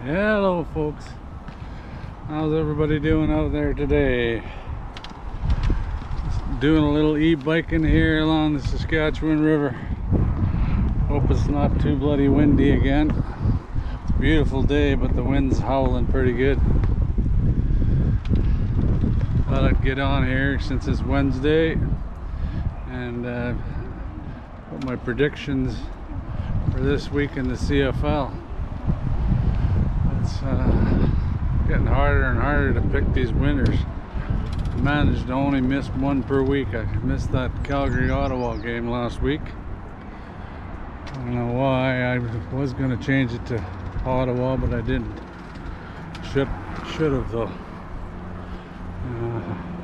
Hello folks, how's everybody doing out there today? Just doing a little e-biking here along the Saskatchewan River. Hope it's not too bloody windy again. It's a beautiful day, but the wind's howling pretty good. Thought I'd get on here since it's Wednesday and put my predictions for this week in the CFL. It's getting harder and harder to pick these winners. I managed to only miss one per week. I missed that Calgary-Ottawa game last week. I don't know why. I was going to change it to Ottawa, but I didn't. Should have though.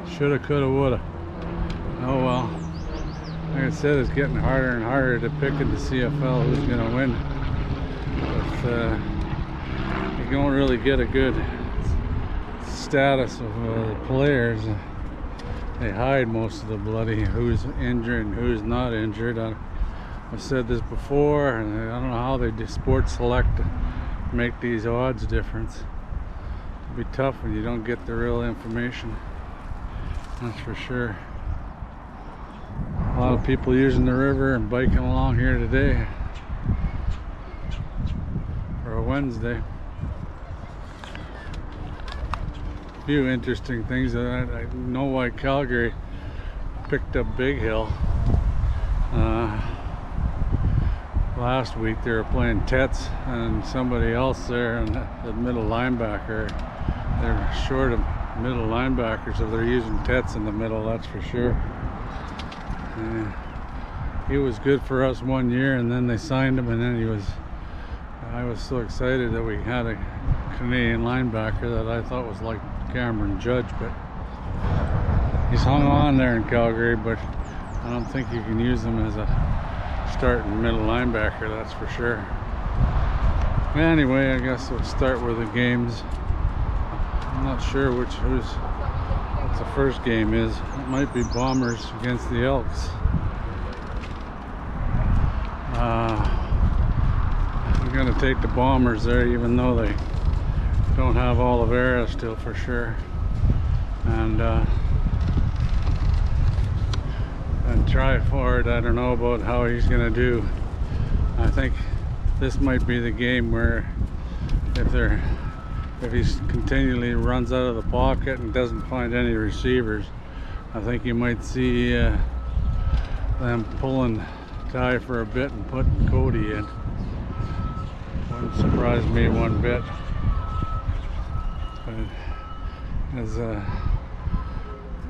Shoulda, coulda, woulda. Oh well. Like I said, it's getting harder and harder to pick in the CFL who's going to win. But, you don't really get a good status of the players. They hide most of the bloody who's injured and who's not injured. I've said this before, and I don't know how they do sports select to make these odds difference. It'll be tough when you don't get the real information, that's for sure. A lot of people using the river and biking along here today for a Wednesday. Few interesting things. I know why Calgary picked up Big Hill. Last week they were playing Tets and somebody else there, and the middle linebacker. They're short of middle linebackers, so they're using Tets in the middle, that's for sure. He was good for us one year, and then they signed him, and then I was so excited that we had a Canadian linebacker that I thought was like Cameron Judge, but he's hung on there in Calgary, but I don't think you can use him as a starting middle linebacker, that's for sure. Anyway, I guess we'll start with the games. I'm not sure what the first game is. It might be Bombers against the Elks. I'm gonna take the Bombers there, even though they don't have Oliveira still for sure, and try for it. I don't know about how he's gonna do. I think this might be the game where if he continually runs out of the pocket and doesn't find any receivers, I think you might see them pulling Ty for a bit and putting Cody in. Wouldn't surprise me one bit. As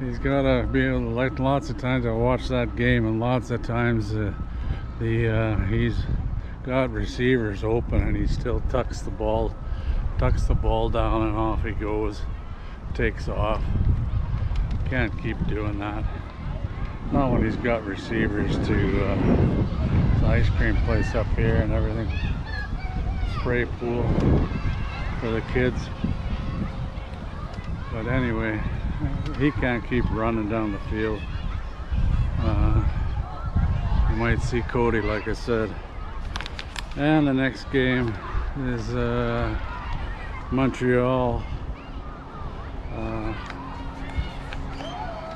he's got to be able to, like, lots of times I watch that game, and lots of times he's got receivers open and he still tucks the ball down and off he goes, takes off. Can't keep doing that. Not when he's got receivers to the ice cream place up here and everything, spray pool for the kids. But anyway, he can't keep running down the field. You might see Cody, like I said. And the next game is Montreal,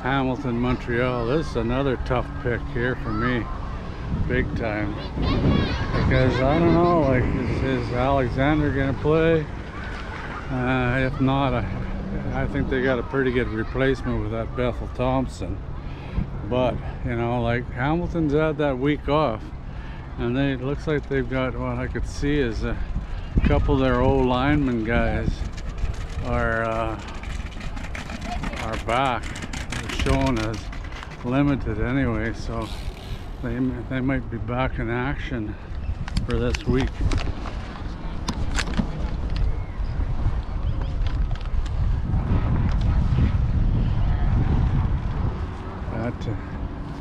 Hamilton, Montreal. This is another tough pick here for me, big time. Because I don't know, like, is Alexander gonna play? If not, I think they got a pretty good replacement with that Bethel Thompson. But, you know, like, Hamilton's had that week off, and it looks like they've got, what I could see is a couple of their old lineman guys are back. They're shown as limited anyway, so they might be back in action for this week.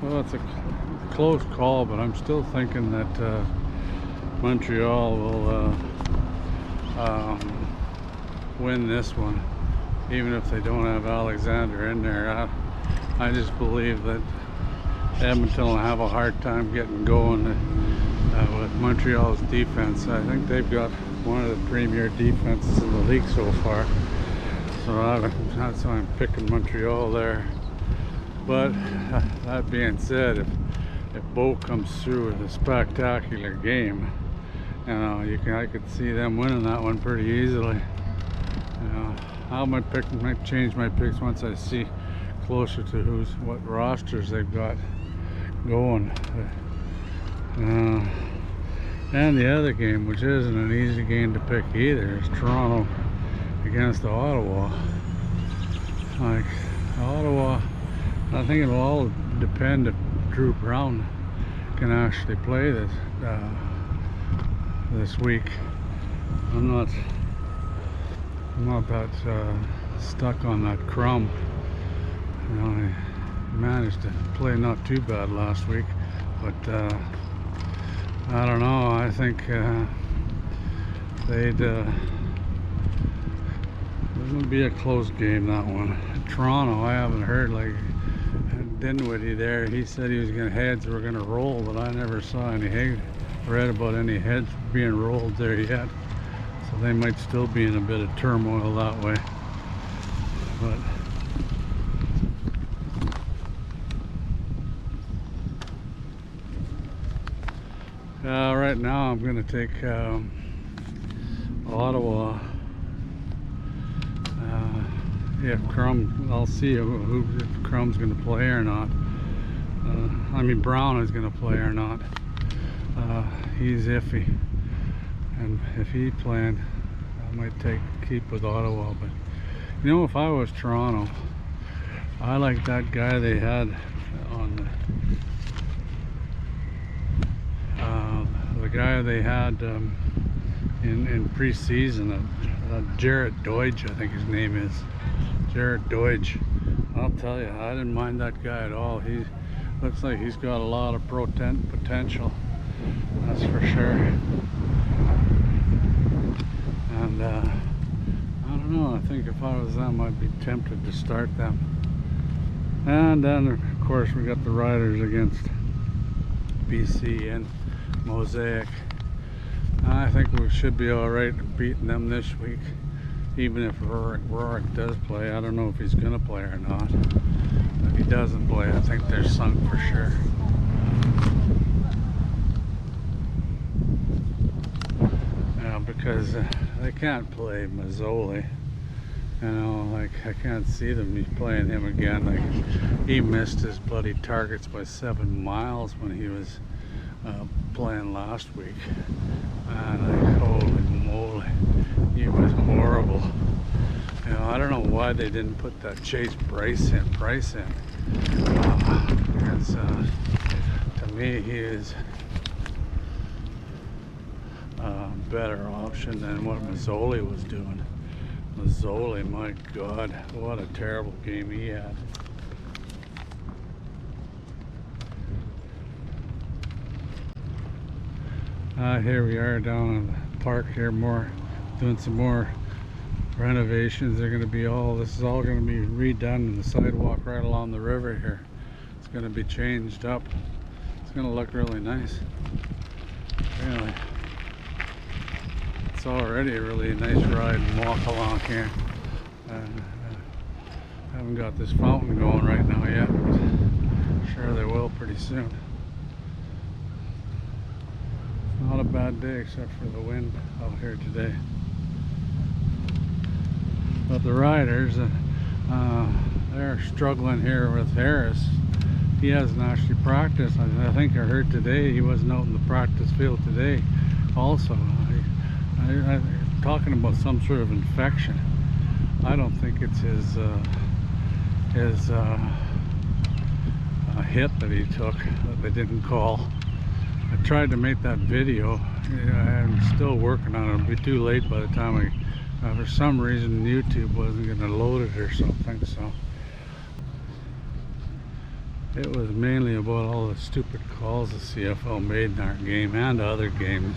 So it's a close call, but I'm still thinking that Montreal will win this one, even if they don't have Alexander in there. I just believe that Edmonton will have a hard time getting going with Montreal's defense. I think they've got one of the premier defenses in the league so far. So that's why I'm picking Montreal there. But that being said, if Bo comes through with a spectacular game, I could see them winning that one pretty easily. I might change my picks once I see closer to what rosters they've got going. And the other game, which isn't an easy game to pick either, is Toronto against Ottawa. Like Ottawa, I think it'll all depend if Drew Brown can actually play this week. I'm not that stuck on that Crumb. He managed to play not too bad last week, but I don't know. I think it's going to be a close game, that one. Toronto, I haven't heard, like Dinwiddie there, he said he was going to heads were going to roll, but I never saw any read about any heads being rolled there yet. So they might still be in a bit of turmoil that way. But right now I'm going to take Ottawa. If I'll see if Crumb's going to play or not. I mean Brown is going to play or not. He's iffy, and if he's playing, I might keep with Ottawa. But if I was Toronto, I like that guy they had on the guy they had in preseason, Jarrett Deutsch, I think his name is. Jarrett Deutsch. I'll tell you, I didn't mind that guy at all. He looks like he's got a lot of potential, that's for sure. And I don't know, I think if I was them, I'd be tempted to start them. And then of course we got the Riders against BC and Mosaic. I think we should be alright beating them this week, even if Rorik does play. I don't know if he's gonna play or not. If he doesn't play, I think they're sunk for sure. Because they can't play Mazzoli. Like I can't see them playing him again. Like he missed his bloody targets by 7 miles when he was playing last week. And like, holy moly, he was horrible. I don't know why they didn't put that Chase Price in. Because to me, he is a better option than what Mazzoli was doing. Mazzoli, my God, what a terrible game he had. Here we are down in the park here, doing some more renovations. They're going to be this is all going to be redone, and the sidewalk right along the river here, it's going to be changed up. It's going to look really nice. Really, it's already a really nice ride and walk along here. Haven't got this fountain going right now yet, but I'm sure they will pretty soon. Not a bad day except for the wind out here today. But the Riders, they're struggling here with Harris. He hasn't actually practiced. I think I heard today he wasn't out in the practice field today also. Talking about some sort of infection. I don't think it's his hit that he took that they didn't call. I tried to make that video. I'm still working on it. It'll be too late by the time for some reason YouTube wasn't going to load it or something. So it was mainly about all the stupid calls the CFL made in our game and other games.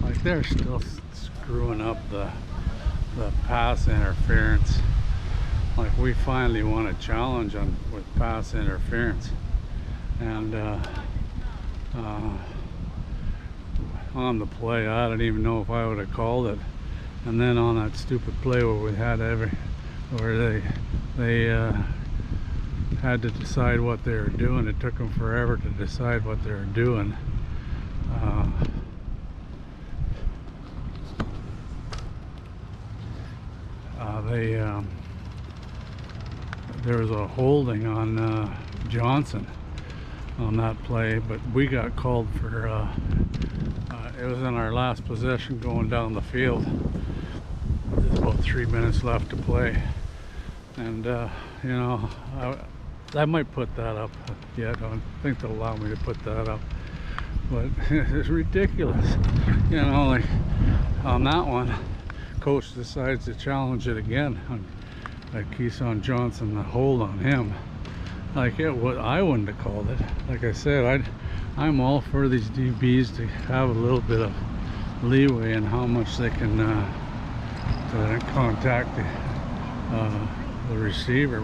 Like they're still screwing up the pass interference. Like we finally won a challenge with pass interference, and on the play, I don't even know if I would have called it. And then on that stupid play where we had where they had to decide what they were doing. It took them forever to decide what they were doing. There was a holding on Johnson on that play, but we got called for it was in our last possession going down the field. There's about 3 minutes left to play, and you know, I might put that up yet. I don't think they'll allow me to put that up, but it's ridiculous, you know. Like on that one, coach decides to challenge it again on Keyshawn Johnson, the hold on him. Like I wouldn't have called it. Like I said, I'm all for these DBs to have a little bit of leeway in how much they can contact the receiver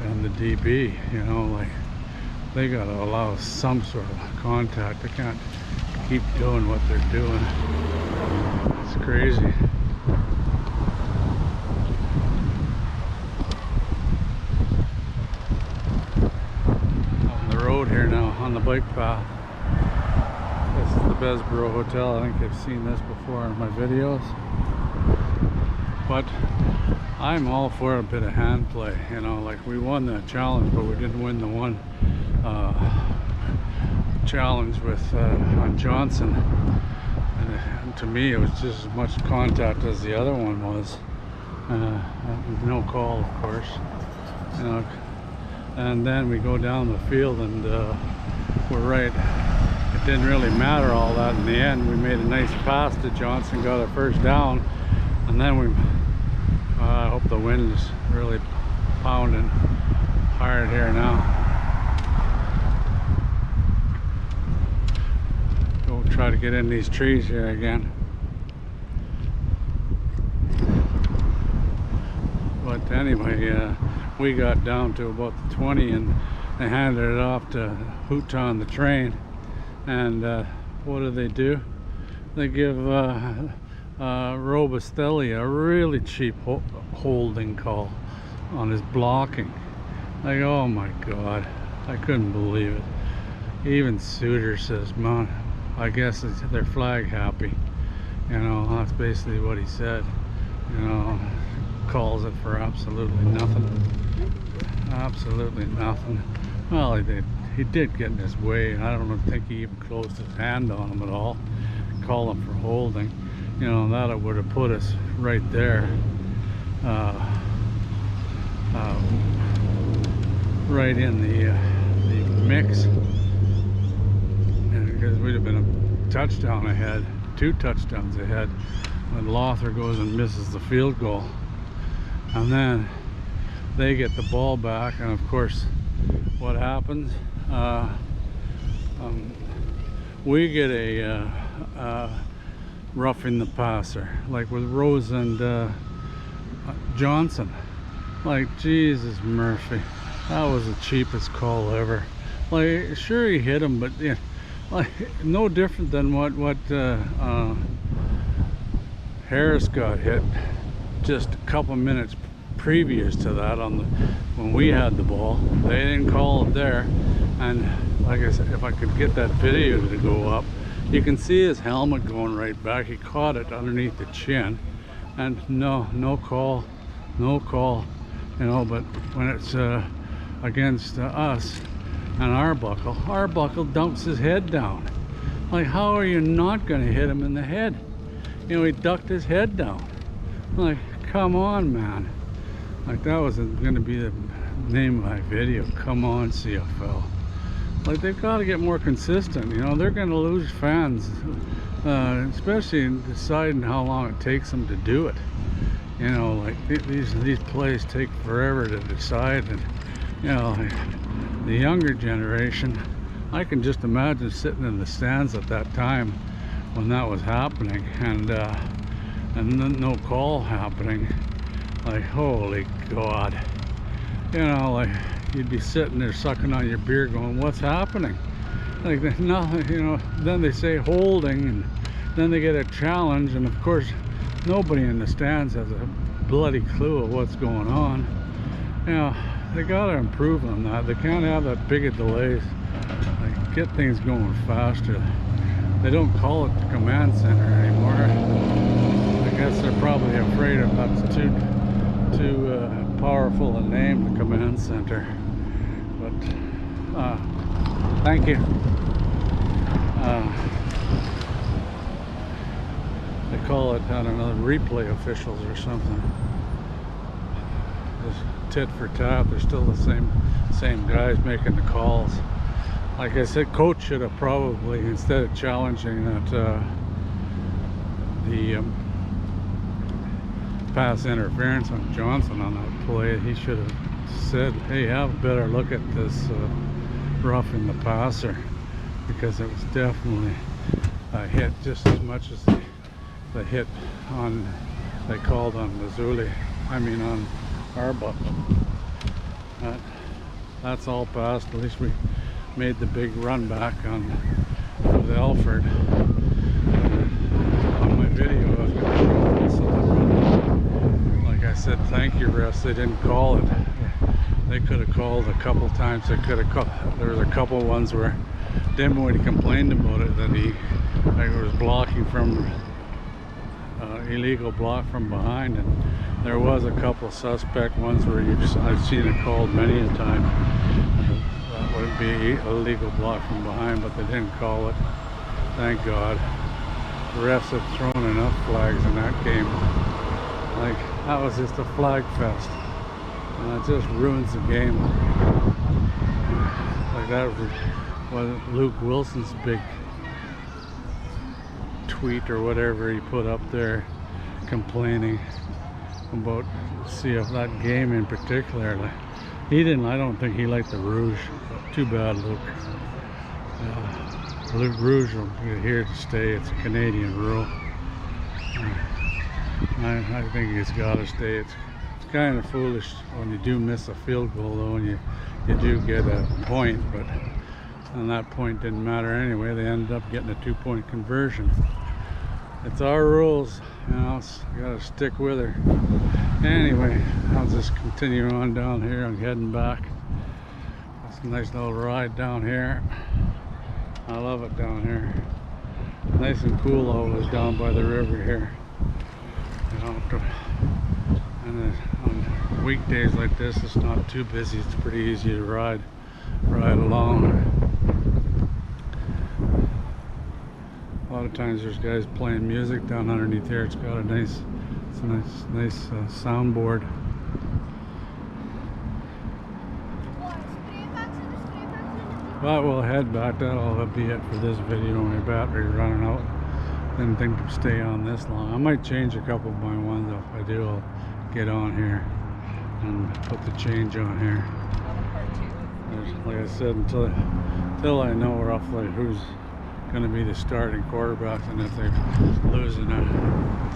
and the DB. You know, like they got to allow some sort of contact. They can't keep doing what they're doing. It's crazy. Here now on the bike path. This is the Besborough Hotel. I think I've seen this before in my videos, but I'm all for a bit of hand play. You know, like we won that challenge, but we didn't win the one challenge with on Johnson, and to me it was just as much contact as the other one was. No call, of course, you know. And then we go down the field, and we're right. It didn't really matter all that in the end. We made a nice pass to Johnson, got a first down, and then I hope the wind is really pounding hard here now. Go try to get in these trees here again. But anyway, we got down to about the 20, and they handed it off to Houghton, the train. And what do? They give Robustelli a really cheap holding call on his blocking. Like, oh my God, I couldn't believe it. Even Suter says, man, I guess they're flag happy. You know, that's basically what he said. You know, calls it for absolutely nothing. Absolutely nothing. Well, he did get in his way. I don't think he even closed his hand on him at all. Call him for holding. You know, that would have put us right there. Right in the mix. And because we'd have been a touchdown ahead, 2 touchdowns ahead, when Lothar goes and misses the field goal. And then they get the ball back, and of course what happens, we get a roughing the passer, like with Rose and Johnson. Like, Jesus Murphy, that was the cheapest call ever. Like, sure, he hit him, but yeah, like no different than what Harris got hit just a couple minutes previous to that when we had the ball. They didn't call it there. And like I said, if I could get that video to go up, you can see his helmet going right back. He caught it underneath the chin, and no call, you know. But when it's against us and Arbuckle dumps his head down. Like, how are you not going to hit him in the head? You know, he ducked his head down. Like, come on, man. Like, that was going to be the name of my video. Come on, CFL. Like, they've got to get more consistent. You know, they're going to lose fans, especially in deciding how long it takes them to do it. You know, like these plays take forever to decide, and you know, the younger generation, I can just imagine sitting in the stands at that time when that was happening, and then no call happening. Like, holy God, you know, like, you'd be sitting there sucking on your beer going, what's happening? Like nothing, you know. Then they say holding, and then they get a challenge, and of course nobody in the stands has a bloody clue of what's going on. You know, they gotta improve on that. They can't have that big of delays. Like, get things going faster. They don't call it the command center anymore. I guess they're probably afraid of that's too powerful a name, the command center. But thank you. They call it, I don't know, replay officials or something. Just tit for tat. They're still the same guys making the calls. Like I said, coach should have probably, instead of challenging that the pass interference on Johnson on that play, he should have said, hey, have a better look at this roughing the passer, because it was definitely a hit just as much as the hit on they called on Mazzulli, I mean on Arbuckle. That's all passed. At least we made the big run back with Alford. On my video I was going to show also the run. Like I said, thank you refs, they didn't call it. They could have called a couple times. They could have there was a couple ones where Dimwitty complained about it, that he was blocking from illegal block from behind, and there was a couple suspect ones where I've seen it called many a time. That would be illegal block from behind, but they didn't call it. Thank God. The refs have thrown enough flags in that game. Like, that was just a flag fest, and it just ruins the game. Like, that was Luke Wilson's big tweet or whatever he put up there, complaining about that game in particular. Like, he didn't, I don't think he liked the Rouge. Too bad, Luke. Luke Rouge will be here to stay. It's a Canadian rule. I think it's got to stay. It's kind of foolish when you do miss a field goal, though, and you do get a point, but and that point didn't matter anyway. They ended up getting a 2-point conversion. It's our rules, you know, you gotta stick with her. Anyway, I'll just continue on down here. I'm heading back. It's a nice little ride down here. I love it down here. Nice and cool always down by the river here. You know, and on weekdays like this, it's not too busy. It's pretty easy to ride along. A lot of times there's guys playing music down underneath here. It's got a nice soundboard. But we'll head back. That'll be it for this video. My battery running out. Didn't think to stay on this long. I might change a couple of my ones. If I do, I'll get on here and put the change on here. Like I said, until I know roughly who's going to be the starting quarterbacks, and if they're losing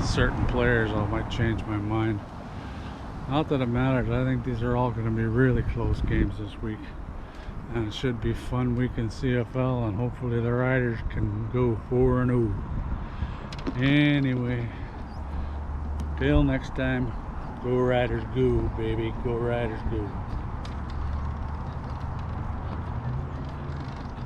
certain players, I might change my mind. Not that it matters. I think these are all going to be really close games this week, and it should be a fun week in CFL, and hopefully the Riders can go 4-0. Anyway, till next time, go Riders go, baby, go Riders go.